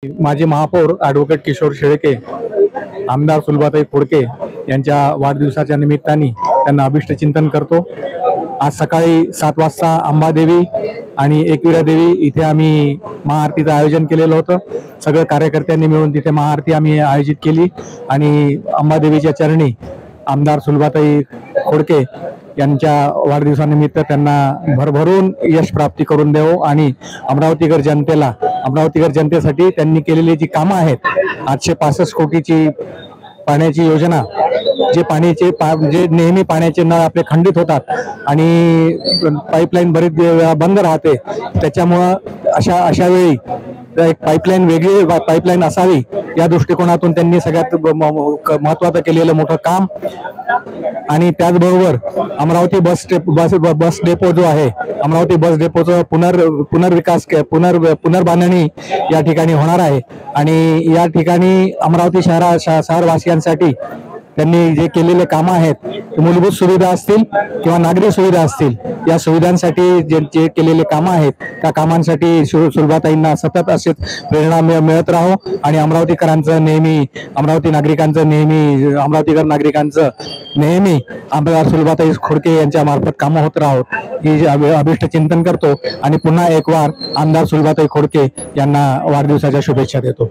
माजी महापौर ॲडव्होकेट किशोर शेळके, आमदार सुलभाताई खोडके यांच्या वाढदिवसाच्या निमित्ताने त्यांना अभिष्टचिंतन करतो। आज सकाळी 7 वाजता अंबादेवी आणि एकविरा देवी इथे आम्ही महाआरतीचं आयोजन केलेलं होतं। सगळे कार्यकर्त्यांनी मिळून तिथे महाआरती आम्ही आयोजित केली आणि अंबादेवीच्या चरणी आमदार सुलभाताई खोडके यांच्या वाढदिवसानिमित्त त्यांना भरभरून यश प्राप्ती करून देवो आणि अमरावतीकर जनतेसाठी त्यांनी केलेली जी कामं आहेत, 865 कोटीची पाण्याची योजना, जे नेहमी पाण्याचे नळ आपले खंडित होतात आणि पाईपलाईन बरेच वेळा बंद राहते, त्याच्यामुळं अशा वेळी एक वेगळी पाईपलाईन असावी या दृष्टिकोनातून त्यांनी सगळ्यात महत्त्वाचं केलेलं मोठं काम। आणि त्याचबरोबर अमरावती बस डेपो जो आहे, अमरावती बस डेपोचं पुनर्बांधणी या ठिकाणी होणार आहे आणि या ठिकाणी अमरावती शहरवासियांसाठी त्यांनी जे केलेले कामं आहेत, मूलभूत सुविधा असतील किंवा नागरी सुविधा असतील, या सुविधांसाठी जे केलेले कामं आहेत त्या कामांसाठी सुलभाताईंना सतत असेच प्रेरणा मिळत राहो आणि अमरावतीकर नागरिकांचं नेहमी आमदार सुलभाताई खोडके यांच्या मार्फत कामं होत राहोत ही अभिष्ट चिंतन करतो आणि पुन्हा एक वार आमदार सुलभाताई खोडके यांना वाढदिवसाच्या शुभेच्छा देतो।